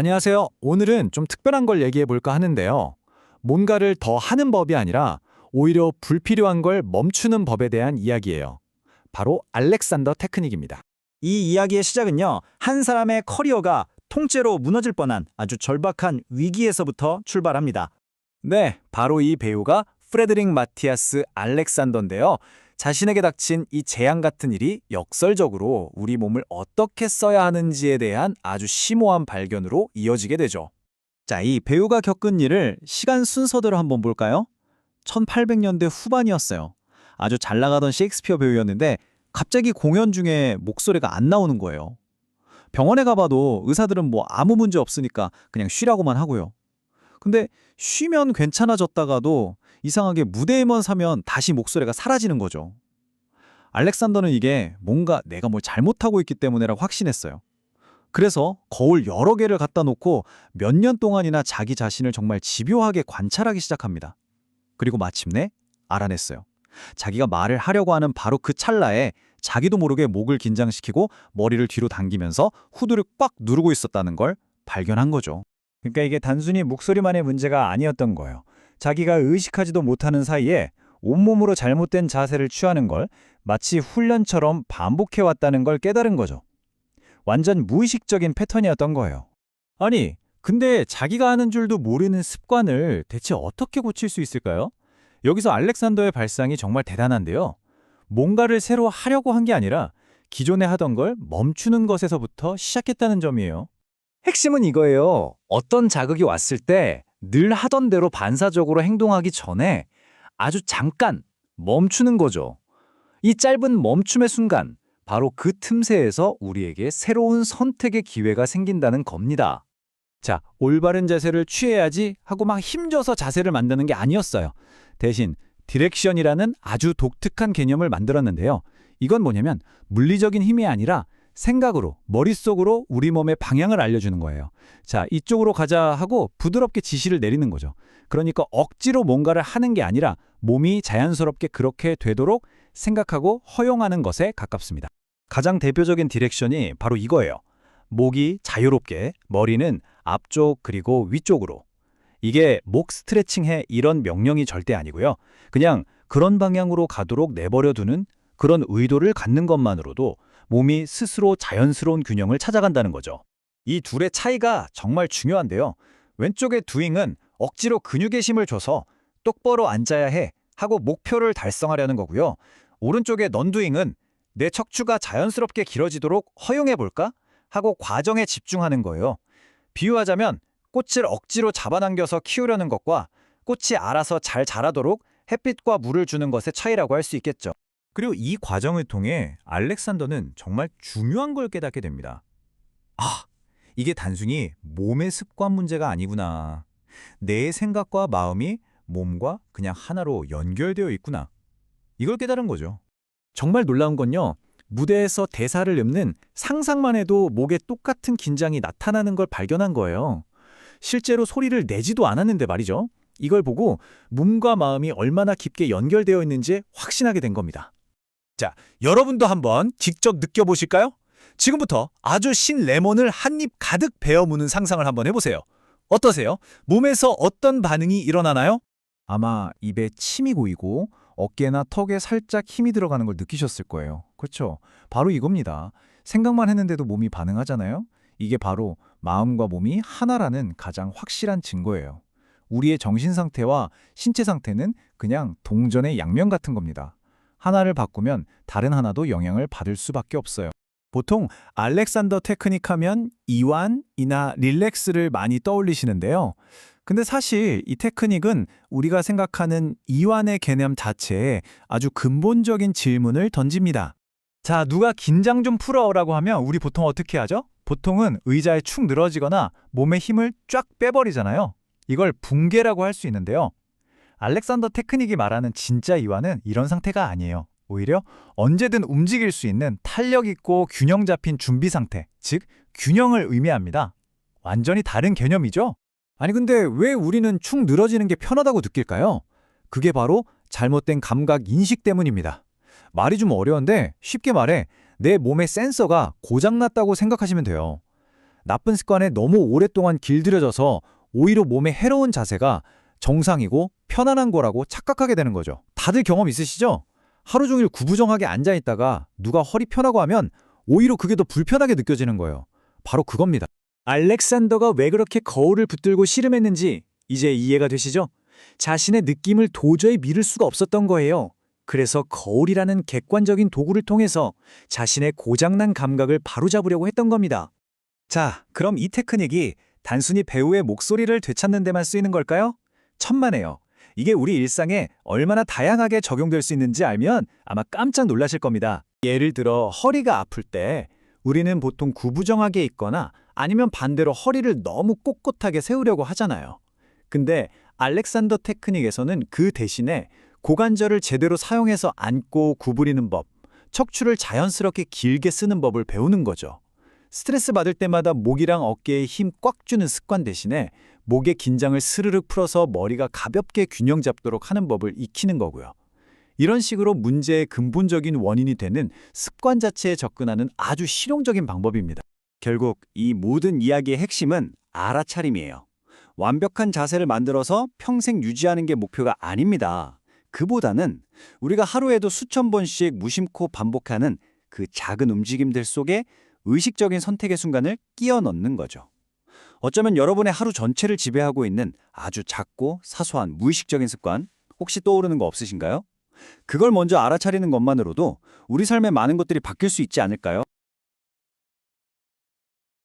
안녕하세요. 오늘은 좀 특별한 걸 얘기해 볼까 하는데요. 뭔가를 더 하는 법이 아니라 오히려 불필요한 걸 멈추는 법에 대한 이야기예요. 바로 알렉산더 테크닉입니다. 이 이야기의 시작은요, 한 사람의 커리어가 통째로 무너질 뻔한 아주 절박한 위기에서부터 출발합니다. 네, 바로 이 배우가 프레드릭 마티아스 알렉산더인데요. 자신에게 닥친 이 재앙 같은 일이 역설적으로 우리 몸을 어떻게 써야 하는지에 대한 아주 심오한 발견으로 이어지게 되죠. 자, 이 배우가 겪은 일을 시간 순서대로 한번 볼까요? 1800년대 후반이었어요. 아주 잘 나가던 셰익스피어 배우였는데 갑자기 공연 중에 목소리가 안 나오는 거예요. 병원에 가봐도 의사들은 뭐 아무 문제 없으니까 그냥 쉬라고만 하고요. 근데 쉬면 괜찮아졌다가도 이상하게 무대에만 서면 다시 목소리가 사라지는 거죠. 알렉산더는 이게 뭔가 내가 뭘 잘못하고 있기 때문에라고 확신했어요. 그래서 거울 여러 개를 갖다 놓고 몇 년 동안이나 자기 자신을 정말 집요하게 관찰하기 시작합니다. 그리고 마침내 알아냈어요. 자기가 말을 하려고 하는 바로 그 찰나에 자기도 모르게 목을 긴장시키고 머리를 뒤로 당기면서 후드를 꽉 누르고 있었다는 걸 발견한 거죠. 그러니까 이게 단순히 목소리만의 문제가 아니었던 거예요. 자기가 의식하지도 못하는 사이에 온몸으로 잘못된 자세를 취하는 걸 마치 훈련처럼 반복해왔다는 걸 깨달은 거죠. 완전 무의식적인 패턴이었던 거예요. 아니, 근데 자기가 하는 줄도 모르는 습관을 대체 어떻게 고칠 수 있을까요? 여기서 알렉산더의 발상이 정말 대단한데요. 뭔가를 새로 하려고 한 게 아니라 기존에 하던 걸 멈추는 것에서부터 시작했다는 점이에요. 핵심은 이거예요. 어떤 자극이 왔을 때 늘 하던 대로 반사적으로 행동하기 전에 아주 잠깐 멈추는 거죠. 이 짧은 멈춤의 순간, 바로 그 틈새에서 우리에게 새로운 선택의 기회가 생긴다는 겁니다. 자, 올바른 자세를 취해야지 하고 막 힘줘서 자세를 만드는 게 아니었어요. 대신 디렉션이라는 아주 독특한 개념을 만들었는데요. 이건 뭐냐면 물리적인 힘이 아니라 생각으로, 머릿속으로 우리 몸의 방향을 알려주는 거예요. 자, 이쪽으로 가자 하고 부드럽게 지시를 내리는 거죠. 그러니까 억지로 뭔가를 하는 게 아니라 몸이 자연스럽게 그렇게 되도록 생각하고 허용하는 것에 가깝습니다. 가장 대표적인 디렉션이 바로 이거예요. 목이 자유롭게, 머리는 앞쪽 그리고 위쪽으로. 이게 목 스트레칭해 이런 명령이 절대 아니고요. 그냥 그런 방향으로 가도록 내버려두는 그런 의도를 갖는 것만으로도 몸이 스스로 자연스러운 균형을 찾아간다는 거죠. 이 둘의 차이가 정말 중요한데요. 왼쪽의 두잉은 억지로 근육의 힘을 줘서 똑바로 앉아야 해 하고 목표를 달성하려는 거고요. 오른쪽의 넌두잉은 내 척추가 자연스럽게 길어지도록 허용해볼까? 하고 과정에 집중하는 거예요. 비유하자면 꽃을 억지로 잡아당겨서 키우려는 것과 꽃이 알아서 잘 자라도록 햇빛과 물을 주는 것의 차이라고 할 수 있겠죠. 그리고 이 과정을 통해 알렉산더는 정말 중요한 걸 깨닫게 됩니다. 아, 이게 단순히 몸의 습관 문제가 아니구나. 내 생각과 마음이 몸과 그냥 하나로 연결되어 있구나. 이걸 깨달은 거죠. 정말 놀라운 건요. 무대에서 대사를 읊는 상상만 해도 목에 똑같은 긴장이 나타나는 걸 발견한 거예요. 실제로 소리를 내지도 않았는데 말이죠. 이걸 보고 몸과 마음이 얼마나 깊게 연결되어 있는지 확신하게 된 겁니다. 자, 여러분도 한번 직접 느껴보실까요? 지금부터 아주 신 레몬을 한 입 가득 베어 무는 상상을 한번 해보세요. 어떠세요? 몸에서 어떤 반응이 일어나나요? 아마 입에 침이 고이고 어깨나 턱에 살짝 힘이 들어가는 걸 느끼셨을 거예요. 그렇죠? 바로 이겁니다. 생각만 했는데도 몸이 반응하잖아요. 이게 바로 마음과 몸이 하나라는 가장 확실한 증거예요. 우리의 정신 상태와 신체 상태는 그냥 동전의 양면 같은 겁니다. 하나를 바꾸면 다른 하나도 영향을 받을 수밖에 없어요. 보통 알렉산더 테크닉 하면 이완이나 릴렉스를 많이 떠올리시는데요. 근데 사실 이 테크닉은 우리가 생각하는 이완의 개념 자체에 아주 근본적인 질문을 던집니다. 자, 누가 긴장 좀 풀어라고 하면 우리 보통 어떻게 하죠? 보통은 의자에 축 늘어지거나 몸에 힘을 쫙 빼버리잖아요. 이걸 붕괴라고 할 수 있는데요. 알렉산더 테크닉이 말하는 진짜 이완은 이런 상태가 아니에요. 오히려 언제든 움직일 수 있는 탄력 있고 균형 잡힌 준비 상태, 즉 균형을 의미합니다. 완전히 다른 개념이죠? 아니 근데 왜 우리는 축 늘어지는 게 편하다고 느낄까요? 그게 바로 잘못된 감각 인식 때문입니다. 말이 좀 어려운데 쉽게 말해 내 몸의 센서가 고장났다고 생각하시면 돼요. 나쁜 습관에 너무 오랫동안 길들여져서 오히려 몸에 해로운 자세가 정상이고 편안한 거라고 착각하게 되는 거죠. 다들 경험 있으시죠? 하루 종일 구부정하게 앉아 있다가 누가 허리 편하고 하면 오히려 그게 더 불편하게 느껴지는 거예요. 바로 그겁니다. 알렉산더가 왜 그렇게 거울을 붙들고 씨름했는지 이제 이해가 되시죠? 자신의 느낌을 도저히 믿을 수가 없었던 거예요. 그래서 거울이라는 객관적인 도구를 통해서 자신의 고장난 감각을 바로잡으려고 했던 겁니다. 자, 그럼 이 테크닉이 단순히 배우의 목소리를 되찾는 데만 쓰이는 걸까요? 천만에요. 이게 우리 일상에 얼마나 다양하게 적용될 수 있는지 알면 아마 깜짝 놀라실 겁니다. 예를 들어 허리가 아플 때 우리는 보통 구부정하게 있거나 아니면 반대로 허리를 너무 꼿꼿하게 세우려고 하잖아요. 근데 알렉산더 테크닉에서는 그 대신에 고관절을 제대로 사용해서 앉고 구부리는 법, 척추를 자연스럽게 길게 쓰는 법을 배우는 거죠. 스트레스 받을 때마다 목이랑 어깨에 힘 꽉 주는 습관 대신에 목의 긴장을 스르륵 풀어서 머리가 가볍게 균형 잡도록 하는 법을 익히는 거고요. 이런 식으로 문제의 근본적인 원인이 되는 습관 자체에 접근하는 아주 실용적인 방법입니다. 결국 이 모든 이야기의 핵심은 알아차림이에요. 완벽한 자세를 만들어서 평생 유지하는 게 목표가 아닙니다. 그보다는 우리가 하루에도 수천 번씩 무심코 반복하는 그 작은 움직임들 속에 의식적인 선택의 순간을 끼워 넣는 거죠. 어쩌면 여러분의 하루 전체를 지배하고 있는 아주 작고 사소한 무의식적인 습관 혹시 떠오르는 거 없으신가요? 그걸 먼저 알아차리는 것만으로도 우리 삶의 많은 것들이 바뀔 수 있지 않을까요?